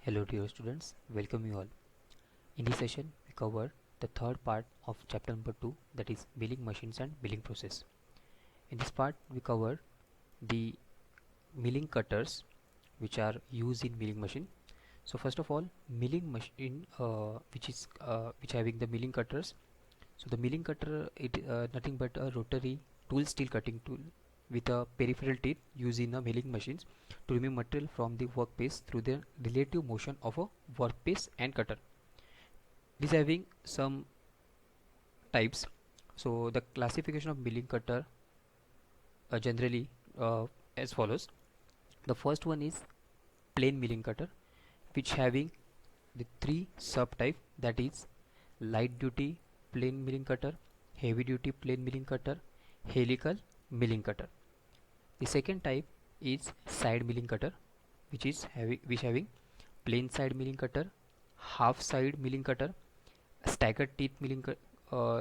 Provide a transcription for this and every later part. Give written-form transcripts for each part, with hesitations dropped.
Hello dear students, welcome you all. In this session we cover the third part of chapter number 2, that is milling machines and milling process. In this part we cover the milling cutters which are used in milling machine. So first of all, milling machine which having the milling cutters. So the milling cutter it nothing but a rotary tool steel cutting tool with a peripheral teeth used in a milling machines to remove material from the workpiece through the relative motion of a workpiece and cutter. It is having some types. So the classification of milling cutter generally as follows. The first one is plain milling cutter, which having the three subtype, that is light duty plain milling cutter, heavy duty plain milling cutter, helical milling cutter. The second type is side milling cutter, which having plain side milling cutter, half side milling cutter, staggered teeth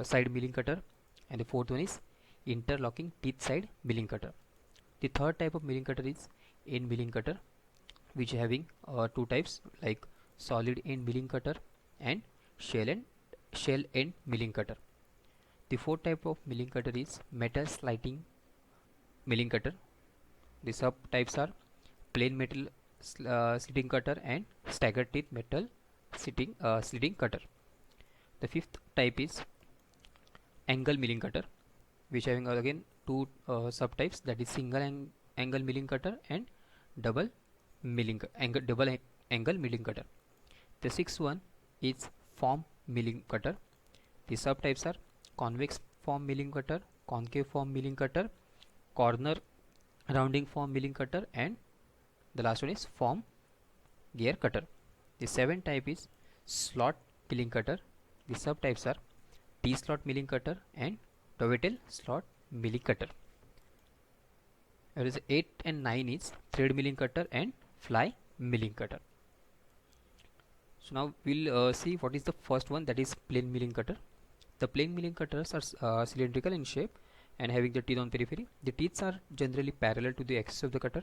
side milling cutter, and the fourth one is interlocking teeth side milling cutter. The third type of milling cutter is end milling cutter, which having two types like solid end milling cutter and shell end milling cutter. The fourth type of milling cutter is metal sliding milling cutter. The subtypes are plain metal slitting cutter and staggered teeth metal slitting cutter. The fifth type is angle milling cutter, which having again two subtypes, that is angle milling cutter and double angle milling cutter. The sixth one is form milling cutter. The subtypes are convex form milling cutter, concave form milling cutter, corner rounding form milling cutter, and the last one is form gear cutter. The seventh type is slot milling cutter. The subtypes are T slot milling cutter and dovetail slot milling cutter. Whereas 8 and 9 is thread milling cutter and fly milling cutter. So now we'll see what is the first one, that is plain milling cutter. The plain milling cutters are cylindrical in shape and having the teeth on periphery. The teeth are generally parallel to the axis of the cutter.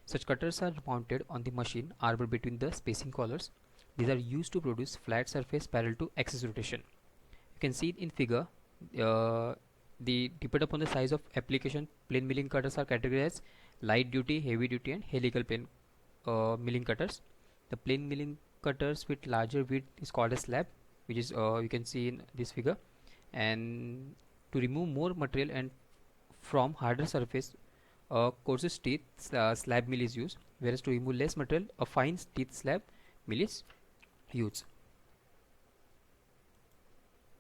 Such cutters are mounted on the machine arbor between the spacing collars. These are used to produce flat surface parallel to axis rotation. You can see it in figure. Depend upon the size of application, plain milling cutters are categorized as light duty, heavy duty, and helical plain milling cutters. The plain milling cutters with larger width is called a slab, which is you can see in this figure. And to remove more material and from harder surface, coarser teeth slab mill is used, whereas to remove less material, a fine teeth slab mill is used.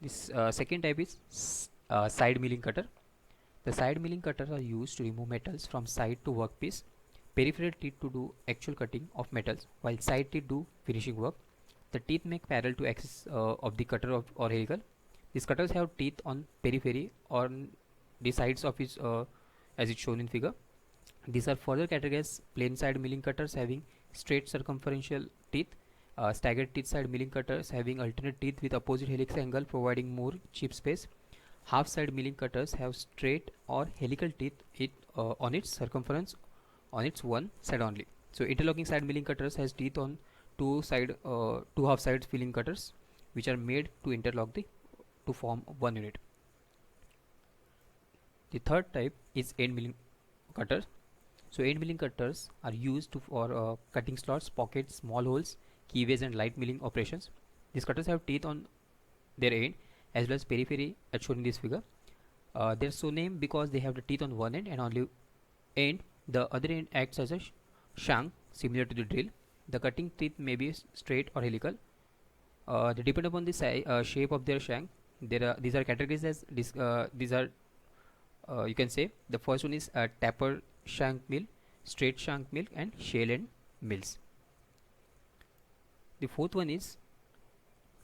This second type is side milling cutter. The side milling cutters are used to remove metals from side to workpiece. Peripheral teeth to do actual cutting of metals, while side teeth do finishing work. The teeth make parallel to axis of the cutter or helical. These cutters have teeth on periphery on the sides of its as it's shown in figure. These are further categorized as plain side milling cutters having straight circumferential teeth, staggered teeth side milling cutters having alternate teeth with opposite helix angle providing more chip space. Half side milling cutters have straight or helical teeth on its circumference on its one side only. So interlocking side milling cutters has teeth on two half side milling cutters, which are made to interlock to form one unit. The third type is end milling cutters. So end milling cutters are used for cutting slots, pockets, small holes, keyways, and light milling operations. These cutters have teeth on their end as well as periphery as shown in this figure. They're so named because they have the teeth on one end and only end. The other end acts as a shank similar to the drill. The cutting teeth may be straight or helical. They depend upon the shape of their shank. These are categorized as these are you can say the first one is taper shank mill, straight shank mill, and shell end mills. The fourth one is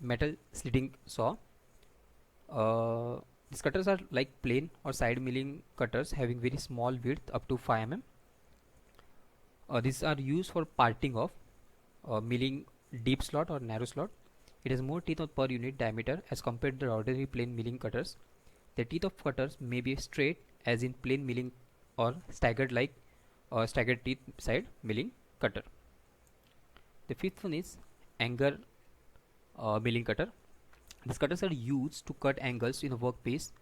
metal slitting saw. These cutters are like plain or side milling cutters having very small width up to 5 mm. These are used for parting of milling deep slot or narrow slot. It has more teeth per unit diameter as compared to the ordinary plain milling cutters. The teeth of cutters may be straight as in plain milling or staggered teeth side milling cutter. The fifth one is angle milling cutter. These cutters are used to cut angles in a workpiece.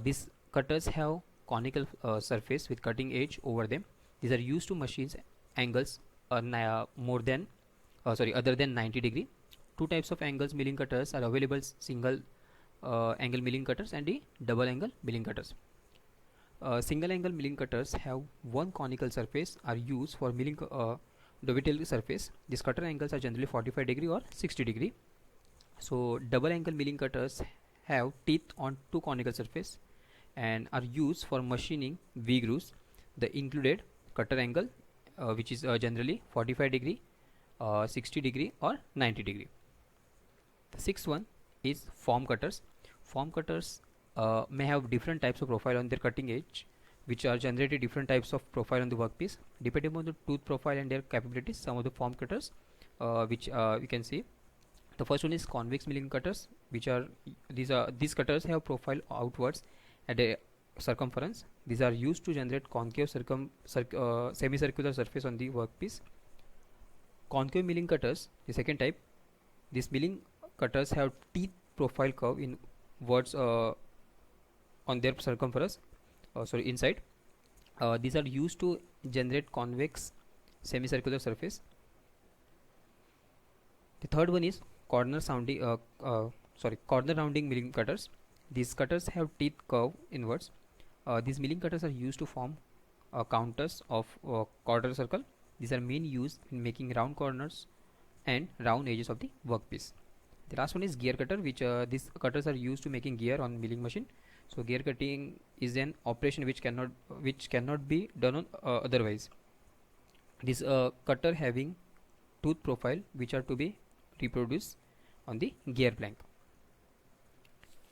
These cutters have conical surface with cutting edge over them. These are used to machines angles more than other than 90 degree. Two types of angles milling cutters are available: single angle milling cutters and the double angle milling cutters. Single angle milling cutters have one conical surface, are used for milling dovetail surface. These cutter angles are generally 45 degree or 60 degree. So double angle milling cutters have teeth on two conical surface and are used for machining V grooves. The included cutter angle which is generally 45 degree, 60 degree or 90 degree. The sixth one is form cutters. Form cutters may have different types of profile on their cutting edge, which are generated different types of profile on the workpiece depending on the tooth profile and their capabilities. Some of the form cutters which we can see. The first one is convex milling cutters, which are these cutters have profile outwards at a circumference. These are used to generate concave semicircular surface on the workpiece. Concave milling cutters, the second type. These milling cutters have teeth profile curve in words on their circumference, inside. These are used to generate convex semicircular surface. The third one is corner rounding milling cutters. These cutters have teeth curve inwards. These milling cutters are used to form counters of quarter circle. These are main used in making round corners and round edges of the workpiece. The last one is gear cutter, which these cutters are used to making gear on milling machine. So gear cutting is an operation which cannot be done on otherwise. This cutter having tooth profile which are to be reproduced on the gear blank.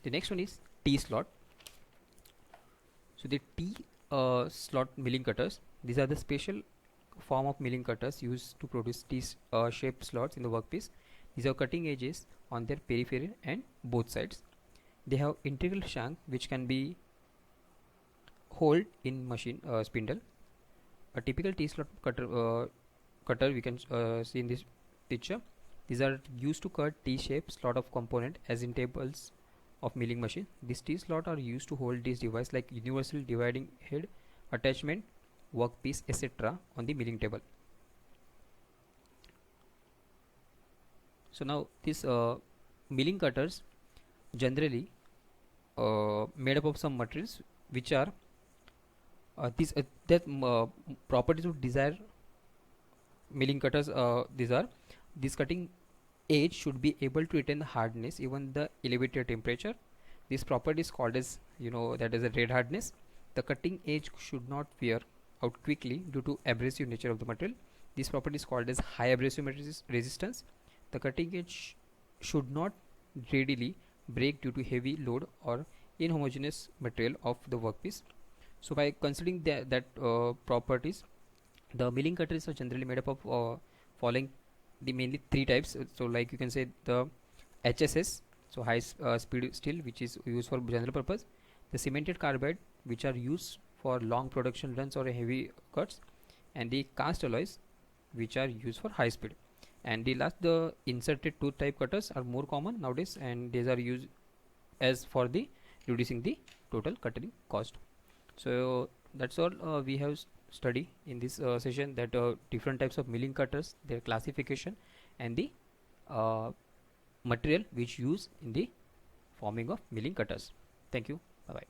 The next one is T slot. So the T slot milling cutters, these are the special form of milling cutters used to produce T shaped slots in the workpiece. These are cutting edges on their periphery and both sides. They have integral shank which can be hold in machine spindle. A typical T slot cutter we can see in this picture. These are used to cut T-shaped slot of component as in tables of milling machine. These T slot are used to hold this device like universal dividing head, attachment, workpiece, etc. on the milling table. So now these milling cutters generally made up of some materials which are properties of desired milling cutters. This cutting edge should be able to retain the hardness even the elevated temperature. This property is called as that is a red hardness. The cutting edge should not wear out quickly due to abrasive nature of the material. This property is called as high abrasive resistance. The cutting edge should not readily break due to heavy load or inhomogeneous material of the workpiece. So by considering that properties, the milling cutters are generally made up of following the mainly three types. So like you can say the HSS, so high speed steel, which is used for general purpose. The cemented carbide, which are used for long production runs or heavy cuts, and the cast alloys, which are used for high speed. And the inserted tooth type cutters are more common nowadays, and these are used as for the reducing the total cutting cost. So that's all we have study in this session, that different types of milling cutters, their classification, and the material which used in the forming of milling cutters. Thank you. Bye bye.